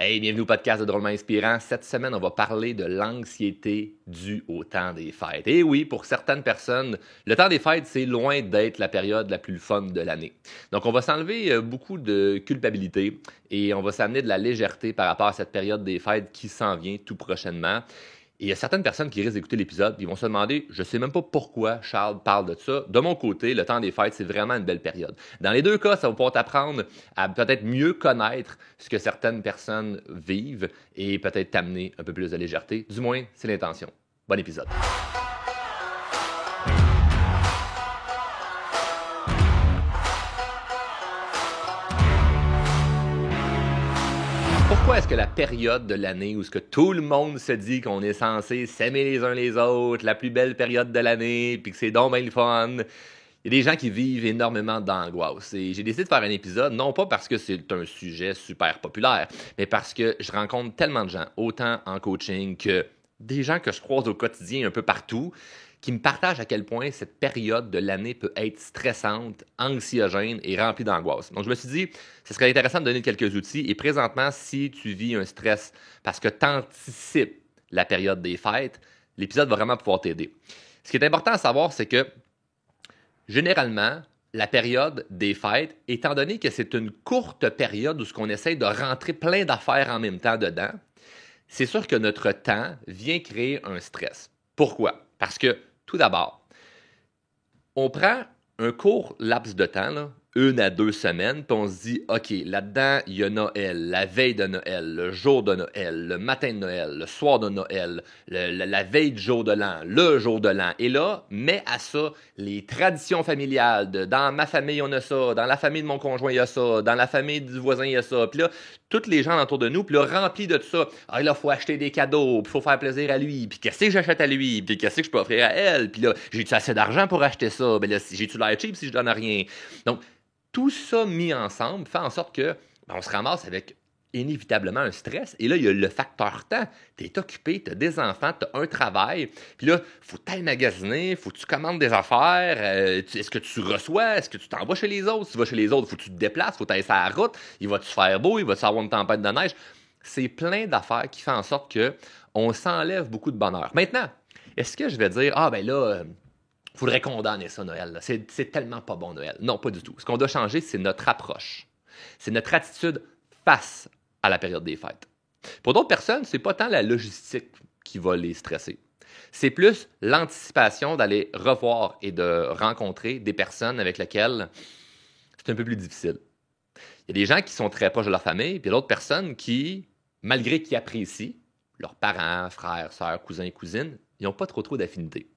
Hey, bienvenue au podcast de Drôlement Inspirant. Cette semaine, on va parler de l'anxiété due au temps des fêtes. Et oui, pour certaines personnes, le temps des fêtes, c'est loin d'être la période la plus fun de l'année. Donc, on va s'enlever beaucoup de culpabilité et on va s'amener de la légèreté par rapport à cette période des fêtes qui s'en vient tout prochainement. Et il y a certaines personnes qui risquent d'écouter l'épisode et ils vont se demander, je ne sais même pas pourquoi Charles parle de ça. De mon côté, le temps des fêtes, c'est vraiment une belle période. Dans les deux cas, ça va pouvoir t'apprendre à peut-être mieux connaître ce que certaines personnes vivent et peut-être t'amener un peu plus de légèreté. Du moins, c'est l'intention. Bon épisode. Pourquoi est-ce que la période de l'année où ce que tout le monde se dit qu'on est censé s'aimer les uns les autres, la plus belle période de l'année, puis que c'est donc bien le fun, il y a des gens qui vivent énormément d'angoisse. Et j'ai décidé de faire un épisode, non pas parce que c'est un sujet super populaire, mais parce que je rencontre tellement de gens, autant en coaching que des gens que je croise au quotidien un peu partout, qui me partagent à quel point cette période de l'année peut être stressante, anxiogène et remplie d'angoisse. Donc, je me suis dit, ce serait intéressant de donner quelques outils. Et présentement, si tu vis un stress parce que tu anticipes la période des fêtes, l'épisode va vraiment pouvoir t'aider. Ce qui est important à savoir, c'est que généralement, la période des fêtes, étant donné que c'est une courte période où ce qu'on essaye de rentrer plein d'affaires en même temps dedans, c'est sûr que notre temps vient créer un stress. Pourquoi? Parce que, tout d'abord, on prend un court laps de temps, là, 1 à 2 semaines, puis on se dit, OK, là-dedans, il y a Noël, la veille de Noël, le jour de Noël, le matin de Noël, le soir de Noël, la veille du jour de l'an, le jour de l'an. Et là, mets à ça les traditions familiales. Dans ma famille, on a ça. Dans la famille de mon conjoint, il y a ça. Dans la famille du voisin, il y a ça. Puis là, tous les gens autour de nous, puis là, remplis de tout ça. Ah, là, il faut acheter des cadeaux, puis il faut faire plaisir à lui. Puis qu'est-ce que j'achète à lui? Puis qu'est-ce que je peux offrir à elle? Puis là, j'ai-tu assez d'argent pour acheter ça? Ben là, j'ai-tu l'air cheap si je donne rien? Donc, tout ça mis ensemble fait en sorte que on se ramasse avec inévitablement un stress. Et là, il y a le facteur temps. Tu es occupé, tu as des enfants, tu as un travail. Puis là, il faut t'aller magasiner, il faut que tu commandes des affaires. Est-ce que tu reçois? Est-ce que tu t'envoies chez les autres? Si tu vas chez les autres, il faut que tu te déplaces, il faut t'aller sur la route. Il va-tu faire beau? Il va-tu avoir une tempête de neige? C'est plein d'affaires qui font en sorte qu'on s'enlève beaucoup de bonheur. Maintenant, est-ce que je vais dire, ah ben là, faudrait condamner ça, Noël. Là. C'est tellement pas bon, Noël. Non, pas du tout. Ce qu'on doit changer, c'est notre approche. C'est notre attitude face à la période des fêtes. Pour d'autres personnes, c'est pas tant la logistique qui va les stresser. C'est plus l'anticipation d'aller revoir et de rencontrer des personnes avec lesquelles c'est un peu plus difficile. Il y a des gens qui sont très proches de leur famille, puis il y a d'autres personnes qui, malgré qu'ils apprécient leurs parents, frères, sœurs, cousins, cousines, ils n'ont pas trop d'affinité.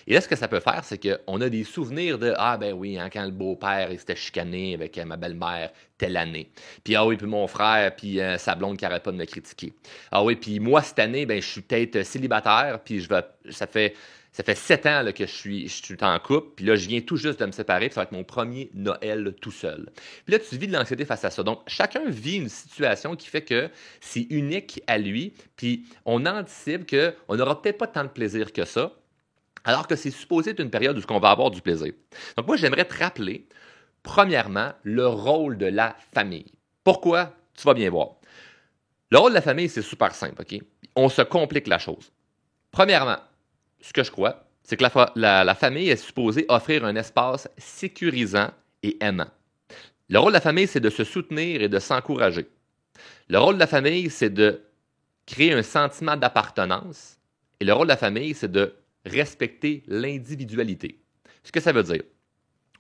Et là, ce que ça peut faire, c'est qu'on a des souvenirs de ah ben oui, hein, quand le beau-père il s'était chicané avec ma belle-mère telle année. Puis ah oui, puis mon frère, puis sa blonde qui n'arrête pas de me critiquer. Ah oui, puis moi, cette année, ben je suis peut-être célibataire, puis ça fait 7 ans là, que je suis en couple, puis là, je viens tout juste de me séparer, puis ça va être mon premier Noël tout seul. Puis là, tu vis de l'anxiété face à ça. Donc, chacun vit une situation qui fait que c'est unique à lui, puis on anticipe qu'on n'aura peut-être pas tant de plaisir que ça, alors que c'est supposé être une période où on va avoir du plaisir. Donc moi, j'aimerais te rappeler, premièrement, le rôle de la famille. Pourquoi? Tu vas bien voir. Le rôle de la famille, c'est super simple, OK? On se complique la chose. Premièrement, ce que je crois, c'est que la famille est supposée offrir un espace sécurisant et aimant. Le rôle de la famille, c'est de se soutenir et de s'encourager. Le rôle de la famille, c'est de créer un sentiment d'appartenance. Et le rôle de la famille, c'est de respecter l'individualité. Ce que ça veut dire,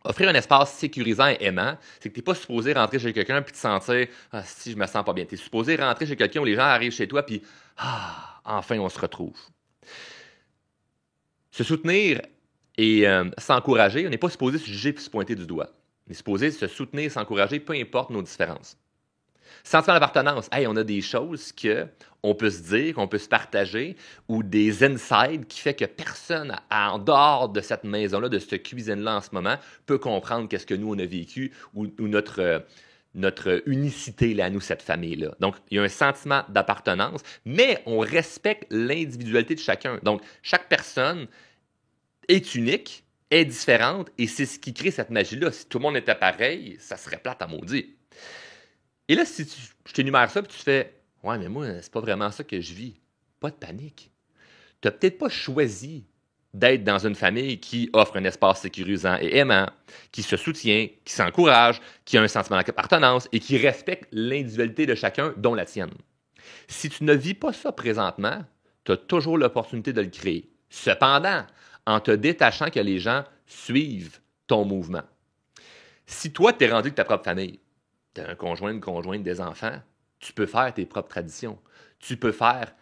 offrir un espace sécurisant et aimant, c'est que tu n'es pas supposé rentrer chez quelqu'un et te sentir « Ah, si, je me sens pas bien ». Tu es supposé rentrer chez quelqu'un où les gens arrivent chez toi puis « Ah, enfin, on se retrouve ». Se soutenir et s'encourager, on n'est pas supposé se juger et se pointer du doigt. On est supposé se soutenir, s'encourager, peu importe nos différences. Sentiment d'appartenance. Hey, on a des choses qu'on peut se dire, qu'on peut se partager, ou des insides qui fait que personne en dehors de cette maison-là, de cette cuisine-là en ce moment, peut comprendre qu'est-ce que nous, on a vécu ou notre unicité, là, à nous, cette famille-là. Donc, il y a un sentiment d'appartenance, mais on respecte l'individualité de chacun. Donc, chaque personne est unique, est différente, et c'est ce qui crée cette magie-là. Si tout le monde était pareil, ça serait plate à maudire. Et là, si je t'énumère ça, puis tu fais « Ouais, mais moi, c'est pas vraiment ça que je vis. Pas de panique. Tu n'as peut-être pas choisi d'être dans une famille qui offre un espace sécurisant et aimant, qui se soutient, qui s'encourage, qui a un sentiment d'appartenance et qui respecte l'individualité de chacun, dont la tienne. Si tu ne vis pas ça présentement, tu as toujours l'opportunité de le créer. Cependant, en te détachant que les gens suivent ton mouvement. Si toi, tu es rendu avec ta propre famille, tu as un conjoint, une conjointe, des enfants, tu peux faire tes propres traditions. Tu peux faire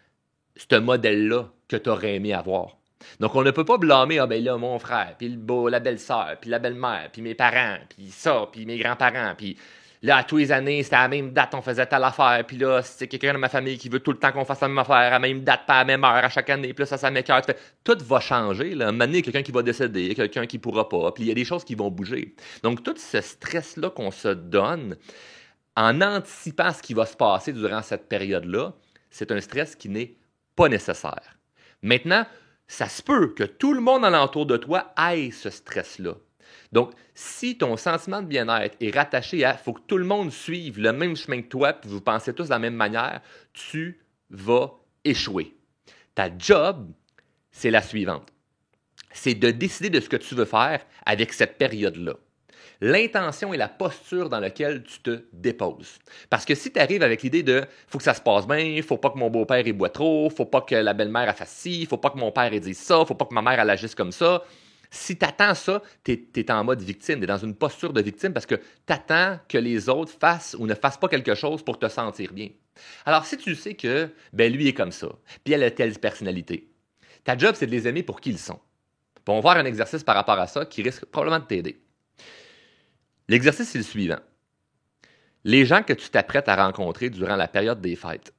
ce modèle-là que tu aurais aimé avoir. Donc, on ne peut pas blâmer, ah ben là, mon frère, puis la belle-sœur, puis la belle-mère, puis mes parents, puis ça, puis mes grands-parents, puis là, à tous les années, c'était à la même date, on faisait telle affaire, puis là, c'est quelqu'un de ma famille qui veut tout le temps qu'on fasse la même affaire, à la même date, pas à la même heure, à chaque année, puis là, ça m'écoeure. Tout va changer, là. À un moment donné, il y a quelqu'un qui va décéder, quelqu'un qui pourra pas, puis il y a des choses qui vont bouger. Donc, tout ce stress-là qu'on se donne, en anticipant ce qui va se passer durant cette période-là, c'est un stress qui n'est pas nécessaire. Maintenant, ça se peut que tout le monde alentour de toi ait ce stress-là. Donc, si ton sentiment de bien-être est rattaché à « faut que tout le monde suive le même chemin que toi puis vous pensez tous de la même manière », tu vas échouer. Ta job, c'est la suivante. C'est de décider de ce que tu veux faire avec cette période-là. L'intention et la posture dans laquelle tu te déposes. Parce que si tu arrives avec l'idée de « faut que ça se passe bien, il faut pas que mon beau-père boit trop, faut pas que la belle-mère fasse ci, il faut pas que mon père dise ça, faut pas que ma mère agisse comme ça », si tu attends ça, tu es en mode victime, tu es dans une posture de victime parce que tu attends que les autres fassent ou ne fassent pas quelque chose pour te sentir bien. Alors, si tu sais que lui est comme ça, puis elle a telle personnalité, ta job, c'est de les aimer pour qui ils sont. Puis on va faire un exercice par rapport à ça qui risque probablement de t'aider. L'exercice, c'est le suivant. Les gens que tu t'apprêtes à rencontrer durant la période des fêtes,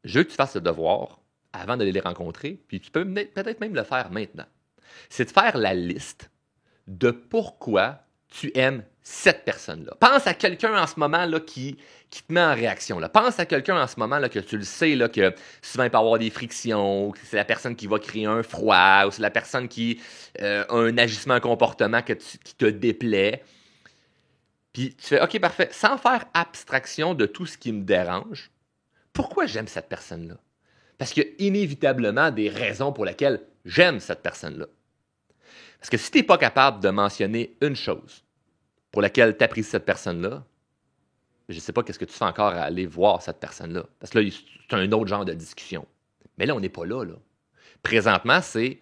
je veux que tu fasses le devoir avant d'aller les rencontrer, puis tu peux peut-être même le faire maintenant. C'est de faire la liste de pourquoi tu aimes cette personne-là. Pense à quelqu'un en ce moment là, qui te met en réaction. Là. Pense à quelqu'un en ce moment là, que tu le sais là, que souvent il peut y avoir des frictions, ou que c'est la personne qui va créer un froid, ou c'est la personne qui a un agissement, un comportement qui te déplaît. Puis tu fais, OK, parfait, sans faire abstraction de tout ce qui me dérange, pourquoi j'aime cette personne-là? Parce qu'il y a inévitablement des raisons pour lesquelles j'aime cette personne-là. Parce que si tu n'es pas capable de mentionner une chose pour laquelle tu apprécies cette personne-là, je ne sais pas qu'est-ce que tu fais encore à aller voir cette personne-là. Parce que là, c'est un autre genre de discussion. Mais là, on n'est pas là. Présentement, c'est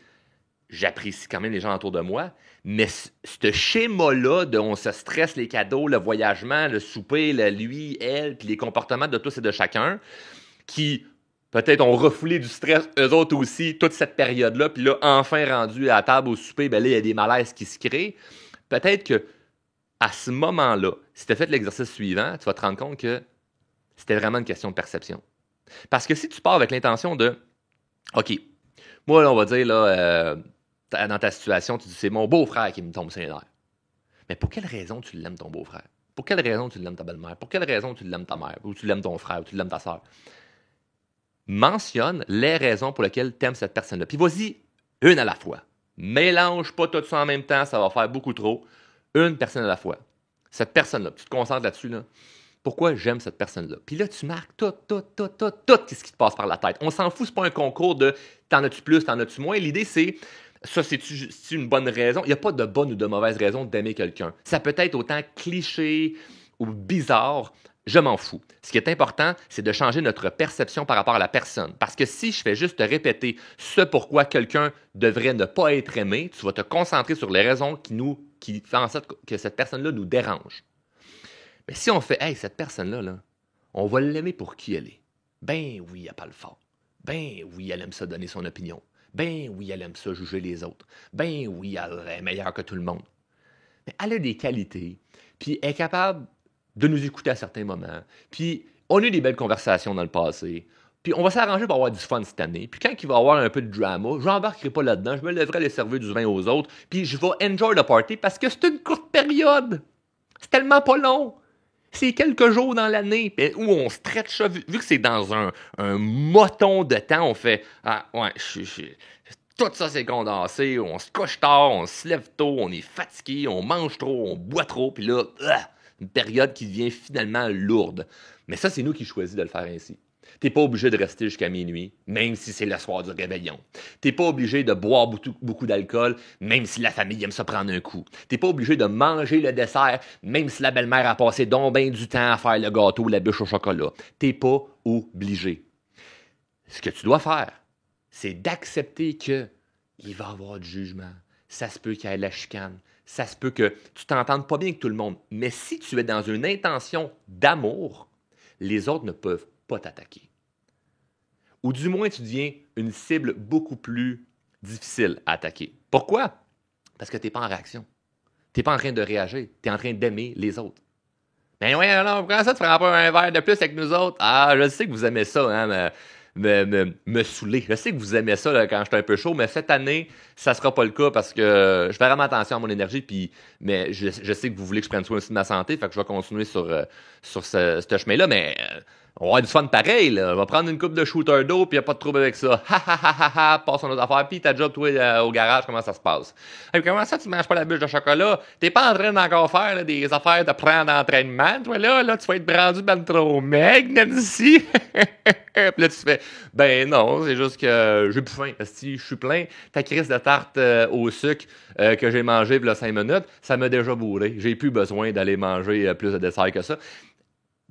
j'apprécie quand même les gens autour de moi, mais ce schéma-là de on se stresse les cadeaux, le voyagement, le souper, lui, elle, puis les comportements de tous et de chacun, qui peut-être ont refoulé du stress, eux autres aussi, toute cette période-là, puis là, enfin rendu à la table au souper, là, il y a des malaises qui se créent. Peut-être que à ce moment-là, si tu as fait l'exercice suivant, tu vas te rendre compte que c'était vraiment une question de perception. Parce que si tu pars avec l'intention de OK, moi, là, on va dire, là, dans ta situation, tu dis c'est mon beau-frère qui me tombe sur les nerfs. Mais pour quelle raison tu l'aimes, ton beau-frère? Pour quelle raison tu l'aimes, ta belle-mère? Pour quelle raison tu l'aimes, ta mère? Ou tu l'aimes, ton frère? Ou tu l'aimes, ta soeur? Mentionne les raisons pour lesquelles tu aimes cette personne-là. Puis vas-y, une à la fois. Mélange pas tout ça en même temps, ça va faire beaucoup trop. Une personne à la fois. Cette personne-là, tu te concentres là-dessus, là. Pourquoi j'aime cette personne-là? Puis là, tu marques tout ce qui te passe par la tête. On s'en fout, c'est pas un concours de t'en as-tu plus, t'en as-tu moins. L'idée, c'est ça, c'est-tu une bonne raison? Il n'y a pas de bonne ou de mauvaise raison d'aimer quelqu'un. Ça peut être autant cliché ou bizarre, je m'en fous. Ce qui est important, c'est de changer notre perception par rapport à la personne. Parce que si je fais juste te répéter ce pourquoi quelqu'un devrait ne pas être aimé, tu vas te concentrer sur les raisons qui font en sorte que cette personne-là nous dérange. Mais si on fait « Hey, cette personne-là, là, on va l'aimer pour qui elle est. » Ben oui, elle parle fort. Ben oui, elle aime ça donner son opinion. Ben oui, elle aime ça juger les autres. Ben oui, elle est meilleure que tout le monde. Mais elle a des qualités, puis elle est capable de nous écouter à certains moments. Puis on a eu des belles conversations dans le passé. Puis on va s'arranger pour avoir du fun cette année. Puis quand il va y avoir un peu de drama, je n'embarquerai pas là-dedans, je me lèverai à aller servir du vin aux autres, puis je vais enjoy le party parce que c'est une courte période. C'est tellement pas long. C'est quelques jours dans l'année où on stretch ça. Vu que c'est dans un moton de temps, on fait « Ah, ouais, tout ça c'est condensé, on se couche tard, on se lève tôt, on est fatigué, on mange trop, on boit trop, puis là, une période qui devient finalement lourde. » Mais ça, c'est nous qui choisissons de le faire ainsi. T'es pas obligé de rester jusqu'à minuit, même si c'est le soir du réveillon. T'es pas obligé de boire beaucoup d'alcool, même si la famille aime se prendre un coup. T'es pas obligé de manger le dessert, même si la belle-mère a passé donc bien du temps à faire le gâteau ou la bûche au chocolat. T'es pas obligé. Ce que tu dois faire, c'est d'accepter qu'il va y avoir du jugement. Ça se peut qu'il y ait de la chicane. Ça se peut que tu t'entendes pas bien avec tout le monde. Mais si tu es dans une intention d'amour, les autres ne peuvent pas t'attaquer. Ou du moins, tu deviens une cible beaucoup plus difficile à attaquer. Pourquoi? Parce que tu n'es pas en réaction. Tu n'es pas en train de réagir. Tu es en train d'aimer les autres. Ben oui, alors, pourquoi ça, tu feras pas un verre de plus avec nous autres? Ah, je sais que vous aimez ça, hein, me saouler. Je sais que vous aimez ça là, quand je suis un peu chaud, mais cette année, ça sera pas le cas parce que je fais vraiment attention à mon énergie, mais je sais que vous voulez que je prenne soin aussi de ma santé, fait que je vais continuer sur ce chemin-là, mais on va avoir du fun pareil, là. On va prendre une coupe de shooter d'eau, puis il n'y a pas de trouble avec ça. Ha ha ha ha ha, passe à nos affaires, puis ta job, toi, au garage, comment ça se passe? Hey, comment ça, tu manges pas la bûche de chocolat? T'es pas en train d'encore faire là, des affaires de prendre entraînement, toi, là, tu vas être rendu ben trop maigre, Nancy. Puis là, tu fais, ben non, c'est juste que j'ai plus faim. Si je suis plein, ta crise de tarte au sucre que j'ai mangé il y a 5 minutes, ça m'a déjà bourré. J'ai plus besoin d'aller manger plus de dessert que ça.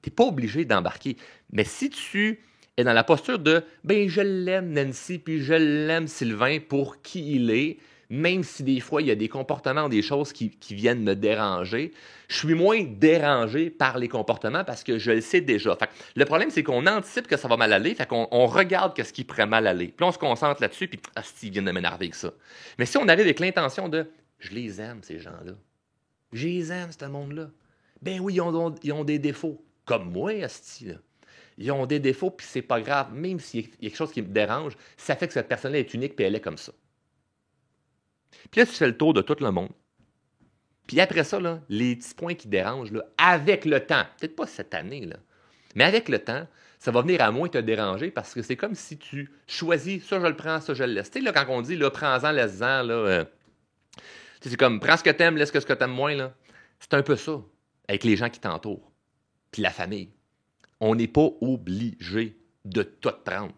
T'es pas obligé d'embarquer. Mais si tu es dans la posture de ben je l'aime Nancy, puis je l'aime Sylvain pour qui il est, même si des fois il y a des comportements ou des choses qui viennent me déranger, je suis moins dérangé par les comportements parce que je le sais déjà. Fait que le problème, c'est qu'on anticipe que ça va mal aller, fait qu'on regarde ce qui pourrait mal aller. Puis on se concentre là-dessus, puis ils viennent de m'énerver avec ça. Mais si on arrive avec l'intention de je les aime, ces gens-là. Je les aime, ce monde-là. Ben oui, ils ont des défauts. Comme moi, asti, là. Ils ont des défauts, puis c'est pas grave. Même s'il y a quelque chose qui me dérange, ça fait que cette personne-là est unique, puis elle est comme ça. Puis là, tu fais le tour de tout le monde. Puis après ça, là, les petits points qui dérangent, là, avec le temps, peut-être pas cette année, là, mais avec le temps, ça va venir à moins te déranger parce que c'est comme si tu choisis, ça je le prends, ça je le laisse. Tu sais, là, quand on dit, là, prends-en, laisse-en, là, c'est comme, prends ce que t'aimes, laisse ce que t'aimes moins, là. C'est un peu ça, avec les gens qui t'entourent. Puis la famille. On n'est pas obligé de tout prendre.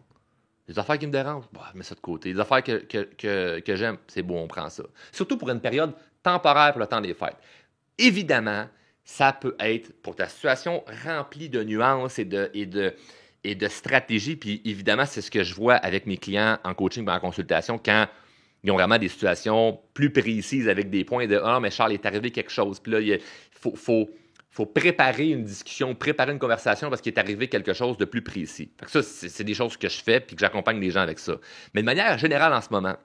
Les affaires qui me dérangent, bah, je mets ça de côté. Les affaires que j'aime, c'est beau, on prend ça. Surtout pour une période temporaire pour le temps des fêtes. Évidemment, ça peut être, pour ta situation, remplie de nuances et de stratégies. Puis évidemment, c'est ce que je vois avec mes clients en coaching ou en consultation quand ils ont vraiment des situations plus précises avec des points de « Ah, mais Charles, il est arrivé quelque chose. » Puis là, il faut préparer une discussion, préparer une conversation parce qu'il est arrivé quelque chose de plus précis. Fait que ça, c'est des choses que je fais puis que j'accompagne les gens avec ça. Mais de manière générale en ce moment,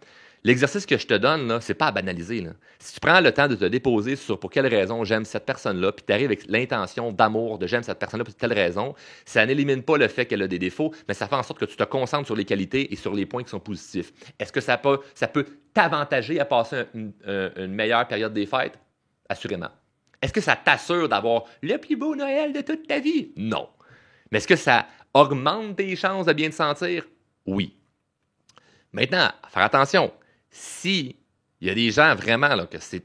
l'exercice que je te donne, là, c'est pas à banaliser. Là. Si tu prends le temps de te déposer sur pour quelle raison j'aime cette personne-là, puis tu arrives avec l'intention d'amour de j'aime cette personne-là pour telle raison, ça n'élimine pas le fait qu'elle a des défauts, mais ça fait en sorte que tu te concentres sur les qualités et sur les points qui sont positifs. Est-ce que ça peut t'avantager à passer une meilleure période des fêtes? Assurément. Est-ce que ça t'assure d'avoir le plus beau Noël de toute ta vie? Non. Mais est-ce que ça augmente tes chances de bien te sentir? Oui. Maintenant, faire attention. Si il y a des gens vraiment là, que c'est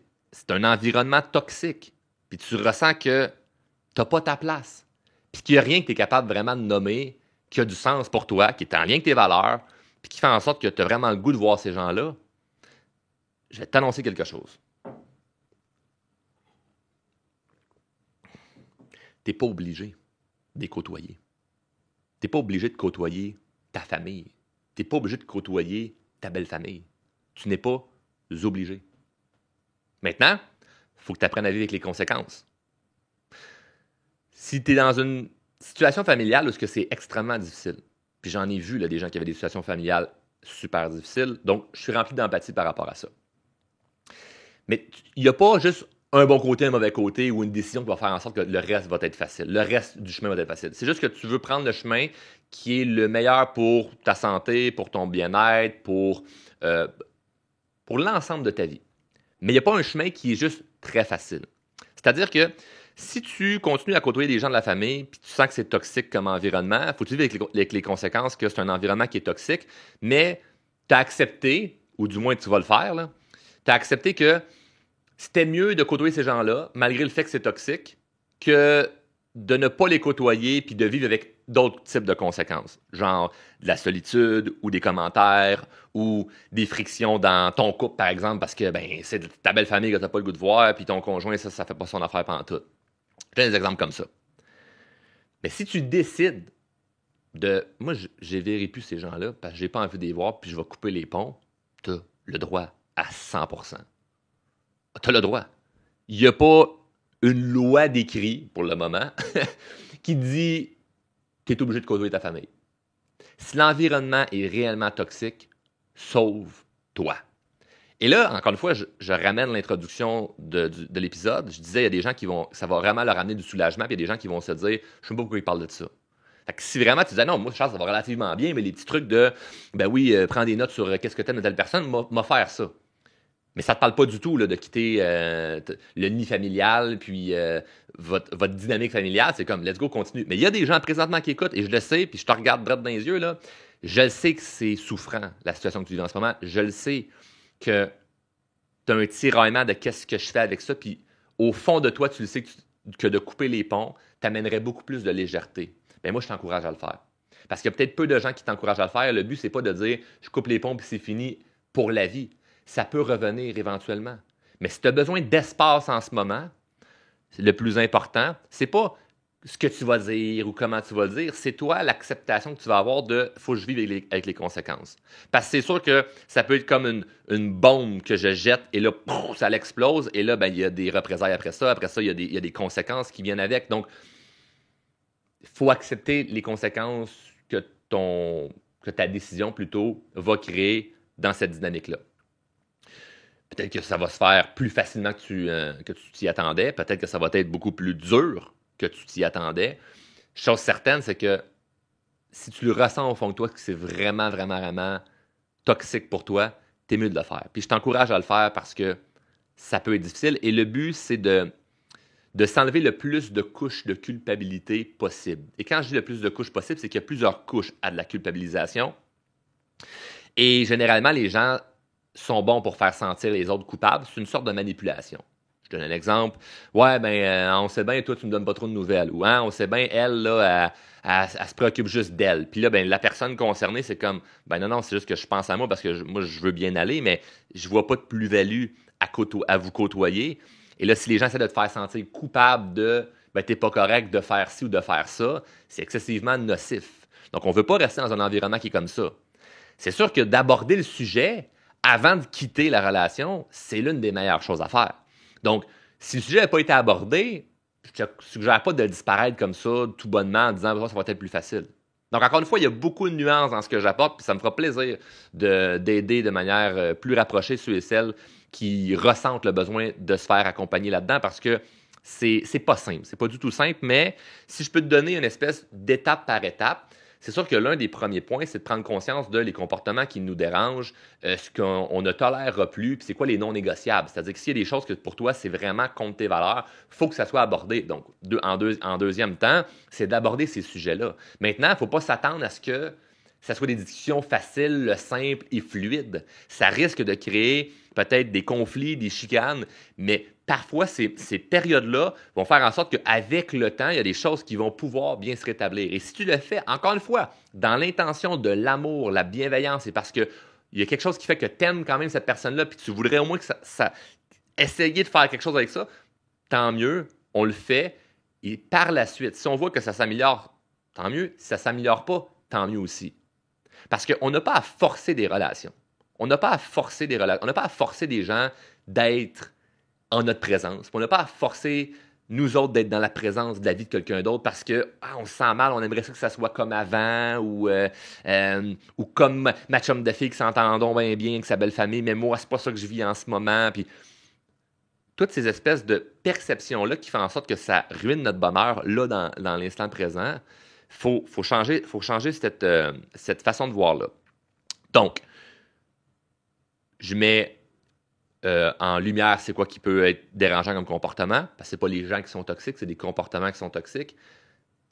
un environnement toxique, puis tu ressens que tu n'as pas ta place, puis qu'il n'y a rien que tu es capable vraiment de nommer, qui a du sens pour toi, qui est en lien avec tes valeurs, puis qui fait en sorte que tu as vraiment le goût de voir ces gens-là, je vais t'annoncer quelque chose. Tu n'es pas obligé de les côtoyer. Tu n'es pas obligé de côtoyer ta famille. Tu n'es pas obligé de côtoyer ta belle famille. Tu n'es pas obligé. Maintenant, il faut que tu apprennes à vivre avec les conséquences. Si tu es dans une situation familiale où c'est extrêmement difficile, puis j'en ai vu là, des gens qui avaient des situations familiales super difficiles, donc je suis rempli d'empathie par rapport à ça. Mais il n'y a pas juste un bon côté, un mauvais côté ou une décision qui va faire en sorte que le reste va être facile. Le reste du chemin va être facile. C'est juste que tu veux prendre le chemin qui est le meilleur pour ta santé, pour ton bien-être, pour l'ensemble de ta vie. Mais il n'y a pas un chemin qui est juste très facile. C'est-à-dire que si tu continues à côtoyer des gens de la famille puis tu sens que c'est toxique comme environnement, il faut que tu vives avec les conséquences que c'est un environnement qui est toxique, mais tu as accepté, ou du moins tu vas le faire, tu as accepté que c'était mieux de côtoyer ces gens-là, malgré le fait que c'est toxique, que de ne pas les côtoyer puis de vivre avec d'autres types de conséquences, genre de la solitude ou des commentaires ou des frictions dans ton couple, par exemple, parce que ben c'est ta belle famille que t'as pas le goût de voir puis ton conjoint, ça fait pas son affaire pantoute. Je donne des exemples comme ça. Mais si tu décides de... Moi, je ne verrai plus ces gens-là parce que j'ai pas envie de les voir puis je vais couper les ponts, tu as le droit à 100%. Tu as le droit. Il n'y a pas une loi d'écrit, pour le moment, qui dit que tu es obligé de côtoyer ta famille. Si l'environnement est réellement toxique, sauve-toi. Et là, encore une fois, je ramène l'introduction de l'épisode. Je disais, il y a des gens qui vont, ça va vraiment leur amener du soulagement, puis il y a des gens qui vont se dire, je ne sais pas pourquoi ils parlent de ça. Fait que si vraiment tu disais, non, moi, Charles, ça va relativement bien, mais les petits trucs de, ben oui, prends des notes sur qu'est-ce que t'aimes de telle personne, m'a faire ça. Mais ça te parle pas du tout là, de quitter le nid familial, puis votre dynamique familiale. C'est comme, let's go, continue. Mais il y a des gens présentement qui écoutent, et je le sais, puis je te regarde droit dans les yeux, là. Je le sais que c'est souffrant, la situation que tu vis en ce moment. Je le sais que tu as un tiraillement de qu'est-ce que je fais avec ça, puis au fond de toi, tu le sais que de couper les ponts t'amènerait beaucoup plus de légèreté. Ben moi, je t'encourage à le faire. Parce qu'il y a peut-être peu de gens qui t'encouragent à le faire. Le but, c'est pas de dire je coupe les ponts puis c'est fini pour la vie. Ça peut revenir éventuellement. Mais si tu as besoin d'espace en ce moment, le plus important, c'est pas ce que tu vas dire ou comment tu vas le dire, c'est toi l'acceptation que tu vas avoir de faut que je vive avec les conséquences. Parce que c'est sûr que ça peut être comme une bombe que je jette et là, pouf, ça l'explose et là, ben, il y a des représailles après ça. Après ça, il y a des conséquences qui viennent avec. Donc, il faut accepter les conséquences que ta décision plutôt va créer dans cette dynamique-là. Peut-être que ça va se faire plus facilement que tu t'y attendais. Peut-être que ça va être beaucoup plus dur que tu t'y attendais. Chose certaine, c'est que si tu le ressens au fond de toi que c'est vraiment, vraiment, vraiment toxique pour toi, t'es mieux de le faire. Puis je t'encourage à le faire parce que ça peut être difficile. Et le but, c'est de s'enlever le plus de couches de culpabilité possible. Et quand je dis le plus de couches possible, c'est qu'il y a plusieurs couches à de la culpabilisation. Et généralement, les gens sont bons pour faire sentir les autres coupables. C'est une sorte de manipulation. Je donne un exemple. Ouais, ben, on sait bien, toi, tu me donnes pas trop de nouvelles. Ou, hein, on sait bien, elle, là, elle se préoccupe juste d'elle. Puis là, ben, la personne concernée, c'est comme, ben non, non, c'est juste que je pense à moi parce que moi, je veux bien aller, mais je vois pas de plus-value à vous côtoyer. Et là, si les gens essaient de te faire sentir coupable de, ben, t'es pas correct de faire ci ou de faire ça, c'est excessivement nocif. Donc, on veut pas rester dans un environnement qui est comme ça. C'est sûr que d'aborder le sujet avant de quitter la relation, c'est l'une des meilleures choses à faire. Donc, si le sujet n'a pas été abordé, je ne te suggère pas de disparaître comme ça, tout bonnement, en disant que ça va être plus facile. Donc, encore une fois, il y a beaucoup de nuances dans ce que j'apporte, puis ça me fera plaisir d'aider de manière plus rapprochée ceux et celles qui ressentent le besoin de se faire accompagner là-dedans, parce que c'est pas simple, c'est pas du tout simple, mais si je peux te donner une espèce d'étape par étape, c'est sûr que l'un des premiers points, c'est de prendre conscience de les comportements qui nous dérangent, ce qu'on ne tolérera plus, puis c'est quoi les non négociables. C'est-à-dire que s'il y a des choses que pour toi, c'est vraiment contre tes valeurs, il faut que ça soit abordé. Donc, en deuxième temps, c'est d'aborder ces sujets-là. Maintenant, il ne faut pas s'attendre à ce que ça soit des discussions faciles, simples et fluides. Ça risque de créer peut-être des conflits, des chicanes, mais parfois, ces périodes-là vont faire en sorte qu'avec le temps, il y a des choses qui vont pouvoir bien se rétablir. Et si tu le fais, encore une fois, dans l'intention de l'amour, la bienveillance, et parce qu'il y a quelque chose qui fait que tu aimes quand même cette personne-là, puis tu voudrais au moins que essayer de faire quelque chose avec ça, tant mieux, on le fait. Et par la suite, si on voit que ça s'améliore, tant mieux. Si ça ne s'améliore pas, tant mieux aussi. Parce qu'on n'a pas à forcer des relations. On n'a pas à forcer des relations. On n'a pas à forcer des gens d'être en notre présence. On n'a pas à forcer nous autres d'être dans la présence de la vie de quelqu'un d'autre parce que on se sent mal, on aimerait ça que ça soit comme avant ou comme ma chum de fille qui s'entendons bien bien avec sa belle famille, mais moi, c'est pas ça que je vis en ce moment. Puis toutes ces espèces de perceptions-là qui font en sorte que ça ruine notre bonheur là dans l'instant présent, faut changer cette façon de voir-là. Donc, je mets en lumière c'est quoi qui peut être dérangeant comme comportement, parce que c'est pas les gens qui sont toxiques, c'est des comportements qui sont toxiques.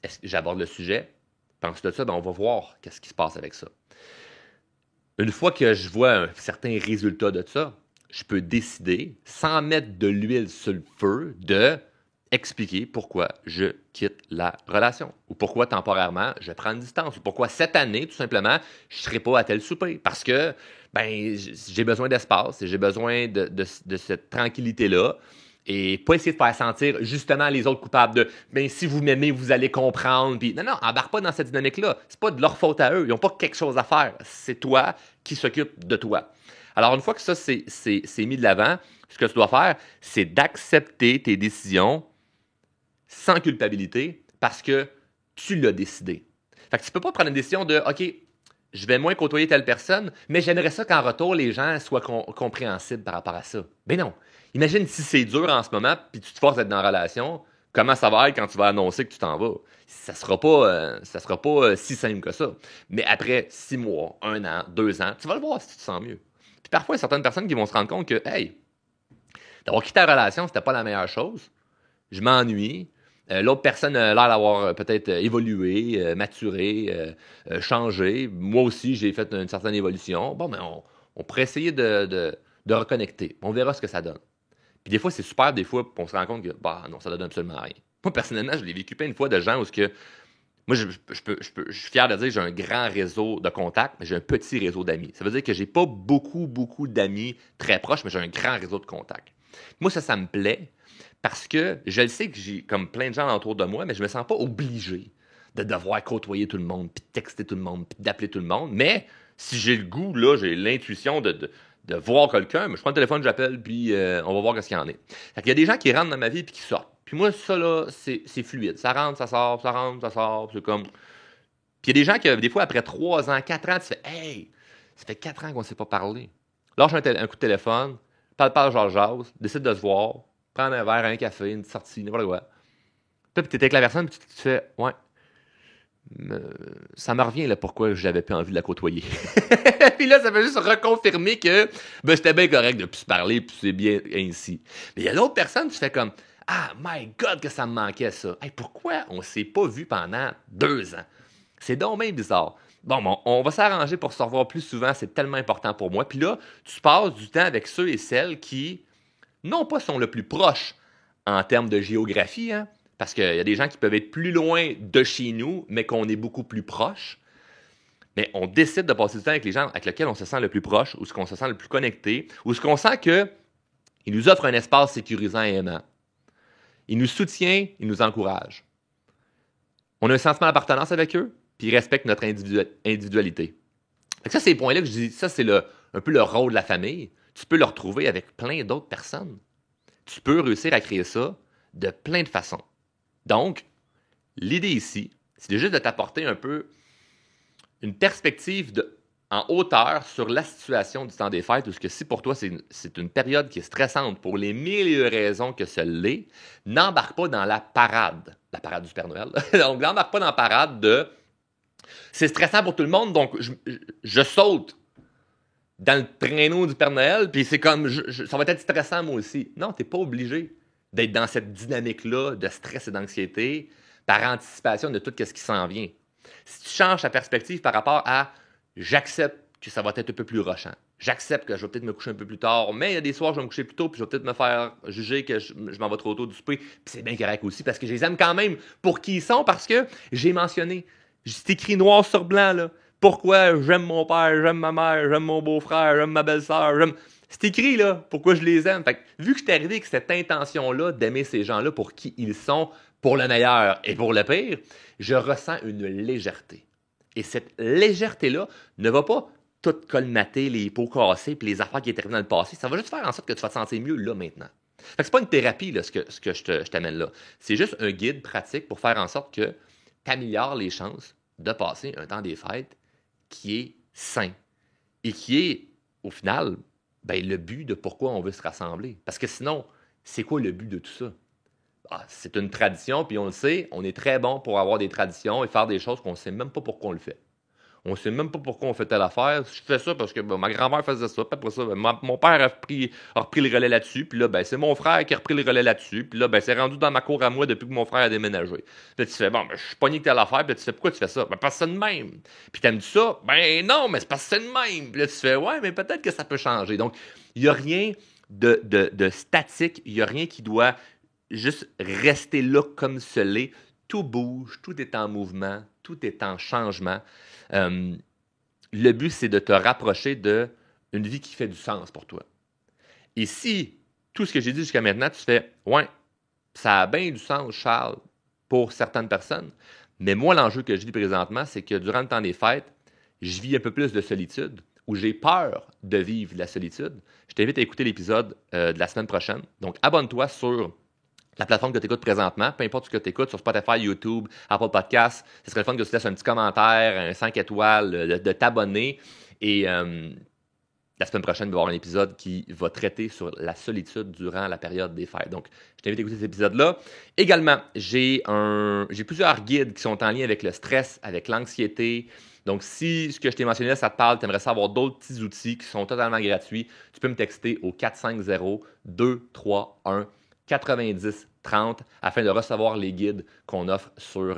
Est-ce que j'aborde le sujet? Pense de ça, ben on va voir qu'est-ce qui se passe avec ça. Une fois que je vois un certain résultat de ça, je peux décider, sans mettre de l'huile sur le feu, de expliquer pourquoi je quitte la relation ou pourquoi temporairement je prends une distance ou pourquoi cette année, tout simplement, je ne serai pas à tel souper parce que j'ai besoin d'espace et j'ai besoin de cette tranquillité-là et pas essayer de faire sentir justement les autres coupables de si vous m'aimez, vous allez comprendre. Puis, non, embarque pas dans cette dynamique-là. C'est pas de leur faute à eux. Ils n'ont pas quelque chose à faire. C'est toi qui s'occupe de toi. Alors, une fois que ça c'est mis de l'avant, ce que tu dois faire, c'est d'accepter tes décisions sans culpabilité parce que tu l'as décidé. Fait que tu peux pas prendre une décision de OK, je vais moins côtoyer telle personne, mais j'aimerais ça qu'en retour, les gens soient compréhensibles par rapport à ça. Ben non. Imagine si c'est dur en ce moment, puis tu te forces d'être dans la relation, comment ça va être quand tu vas annoncer que tu t'en vas? Ça sera pas si simple que ça. Mais après 6 mois, 1 an, 2 ans, tu vas le voir si tu te sens mieux. Puis parfois, il y a certaines personnes qui vont se rendre compte que, hey, d'avoir quitté la relation, c'était pas la meilleure chose. Je m'ennuie. L'autre personne a l'air d'avoir peut-être évolué, maturé, changé. Moi aussi, j'ai fait une certaine évolution. Bon, mais on pourrait essayer de reconnecter. On verra ce que ça donne. Puis des fois, c'est super, des fois, on se rend compte que, non, ça donne absolument rien. Moi, personnellement, je l'ai vécu plein de fois de gens où moi, je suis fier de dire que j'ai un grand réseau de contacts, mais j'ai un petit réseau d'amis. Ça veut dire que j'ai pas beaucoup d'amis très proches, mais j'ai un grand réseau de contacts. Moi, ça me plaît. Parce que je le sais que j'ai comme plein de gens autour de moi, mais je me sens pas obligé de devoir côtoyer tout le monde, puis de texter tout le monde, puis d'appeler tout le monde. Mais si j'ai le goût, là, j'ai l'intuition de voir quelqu'un, je prends le téléphone, j'appelle, puis on va voir ce qu'il y en est. Fait qu'il y a des gens qui rentrent dans ma vie puis qui sortent. Puis moi, ça, là, c'est fluide. Ça rentre, ça sort, ça rentre, ça sort. C'est comme. Puis il y a des gens qui, des fois, après 3 ans, 4 ans, tu fais Hey, ça fait 4 ans qu'on ne s'est pas parlé. Lâche un coup de téléphone, parle, jase, décide de se voir. Prendre un verre, un café, une sortie, n'importe quoi. Puis tu es avec la personne, puis tu te fais, ouais, ça me revient là pourquoi j'avais pas envie de la côtoyer. Puis là, ça fait juste reconfirmer que c'était bien correct de plus se parler, puis c'est bien ainsi. Mais il y a d'autres personnes, tu fais comme, ah, my God, que ça me manquait ça. Hey, pourquoi on s'est pas vu pendant 2 ans? C'est donc bien bizarre. Bon, on va s'arranger pour se revoir plus souvent, c'est tellement important pour moi. Puis là, tu passes du temps avec ceux et celles qui non pas sont le plus proches en termes de géographie, hein, parce qu'il y a des gens qui peuvent être plus loin de chez nous, mais qu'on est beaucoup plus proche. Mais on décide de passer du temps avec les gens avec lesquels on se sent le plus proche, ou ce qu'on se sent le plus connecté, ou ce qu'on sent qu'ils nous offrent un espace sécurisant et aimant. Ils nous soutiennent, ils nous encouragent. On a un sentiment d'appartenance avec eux, puis ils respectent notre individualité. Fait que ça, c'est les points-là que je dis, ça, c'est un peu le rôle de la famille. Tu peux le retrouver avec plein d'autres personnes. Tu peux réussir à créer ça de plein de façons. Donc, l'idée ici, c'est juste de t'apporter un peu une perspective en hauteur sur la situation du temps des fêtes, ou ce que si pour toi c'est une période qui est stressante pour les mille raisons que ce l'est, n'embarque pas dans la parade du Père Noël. Donc, n'embarque pas dans la parade de c'est stressant pour tout le monde, donc je saute dans le traîneau du Père Noël, puis c'est comme, ça va être stressant moi aussi. Non, t'es pas obligé d'être dans cette dynamique-là de stress et d'anxiété par anticipation de tout ce qui s'en vient. Si tu changes ta perspective par rapport à « j'accepte que ça va être un peu plus rushant, j'accepte que je vais peut-être me coucher un peu plus tard, mais il y a des soirs je vais me coucher plus tôt, puis je vais peut-être me faire juger que je m'en vais trop tôt du souper, puis c'est bien correct aussi, parce que je les aime quand même pour qui ils sont, parce que j'ai mentionné, c'est écrit noir sur blanc, là, pourquoi j'aime mon père, j'aime ma mère, j'aime mon beau-frère, j'aime ma belle-sœur, c'est écrit, là, pourquoi je les aime. Fait que, vu que je suis arrivé avec cette intention-là d'aimer ces gens-là pour qui ils sont, pour le meilleur et pour le pire, je ressens une légèreté. Et cette légèreté-là ne va pas tout colmater les pots cassés et les affaires qui étaient arrivées dans le passé. Ça va juste faire en sorte que tu vas te sentir mieux là, maintenant. Fait que c'est pas une thérapie, là, ce que je t'amène là. C'est juste un guide pratique pour faire en sorte que tu améliores les chances de passer un temps des fêtes qui est sain et qui est, au final, le but de pourquoi on veut se rassembler. Parce que sinon, c'est quoi le but de tout ça? C'est une tradition, puis on le sait, on est très bon pour avoir des traditions et faire des choses qu'on ne sait même pas pourquoi on le fait. On ne sait même pas pourquoi on fait telle affaire. Je fais ça parce que ma grand-mère faisait ça. Puis après ça, mon père a repris le relais là-dessus. Puis là, c'est mon frère qui a repris le relais là-dessus. Puis là, c'est rendu dans ma cour à moi depuis que mon frère a déménagé. Puis là, tu fais, je suis pogné que telle affaire. Puis là, tu fais, pourquoi tu fais ça? Parce que c'est de même. Puis t'aimes ça? Non, mais c'est parce que c'est de même. Puis là, tu fais, ouais, mais peut-être que ça peut changer. Donc, il n'y a rien de statique. Il n'y a rien qui doit juste rester là comme ce l'est. Tout bouge, tout est en mouvement, tout est en changement. Le but, c'est de te rapprocher d'une vie qui fait du sens pour toi. Et si tout ce que j'ai dit jusqu'à maintenant, tu fais « Ouais, ça a bien du sens, Charles, pour certaines personnes. » Mais moi, l'enjeu que je vis présentement, c'est que durant le temps des fêtes, je vis un peu plus de solitude, ou j'ai peur de vivre de la solitude. Je t'invite à écouter l'épisode de la semaine prochaine. Donc, abonne-toi sur la plateforme que tu écoutes présentement, peu importe ce que tu écoutes, sur Spotify, YouTube, Apple Podcasts. Ce serait le fun que tu laisses un petit commentaire, un 5 étoiles, de t'abonner. Et la semaine prochaine, il va y avoir un épisode qui va traiter sur la solitude durant la période des fêtes. Donc, je t'invite à écouter cet épisode-là. Également, j'ai plusieurs guides qui sont en lien avec le stress, avec l'anxiété. Donc, si ce que je t'ai mentionné là, ça te parle, tu aimerais savoir d'autres petits outils qui sont totalement gratuits, tu peux me texter au 450-231-9030 afin de recevoir les guides qu'on offre sur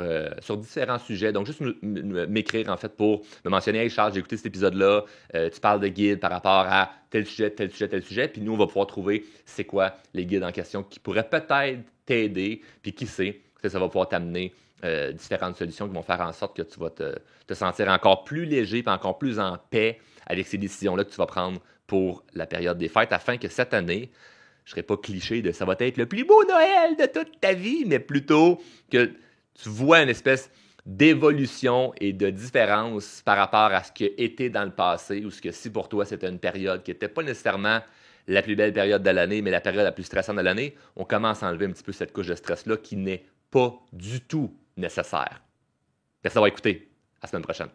différents sujets. Donc, juste m'écrire en fait pour me mentionner « Hey Charles, j'ai écouté cet épisode-là, tu parles de guides par rapport à tel sujet, tel sujet, tel sujet. » Puis nous, on va pouvoir trouver c'est quoi les guides en question qui pourraient peut-être t'aider. Puis qui sait, ça va pouvoir t'amener différentes solutions qui vont faire en sorte que tu vas te sentir encore plus léger et encore plus en paix avec ces décisions-là que tu vas prendre pour la période des fêtes afin que cette année, je ne serai pas cliché de ça va être le plus beau Noël de toute ta vie, mais plutôt que tu vois une espèce d'évolution et de différence par rapport à ce qui a été dans le passé ou ce que si pour toi c'était une période qui n'était pas nécessairement la plus belle période de l'année, mais la période la plus stressante de l'année, on commence à enlever un petit peu cette couche de stress-là qui n'est pas du tout nécessaire. Merci d'avoir écouté. À la semaine prochaine.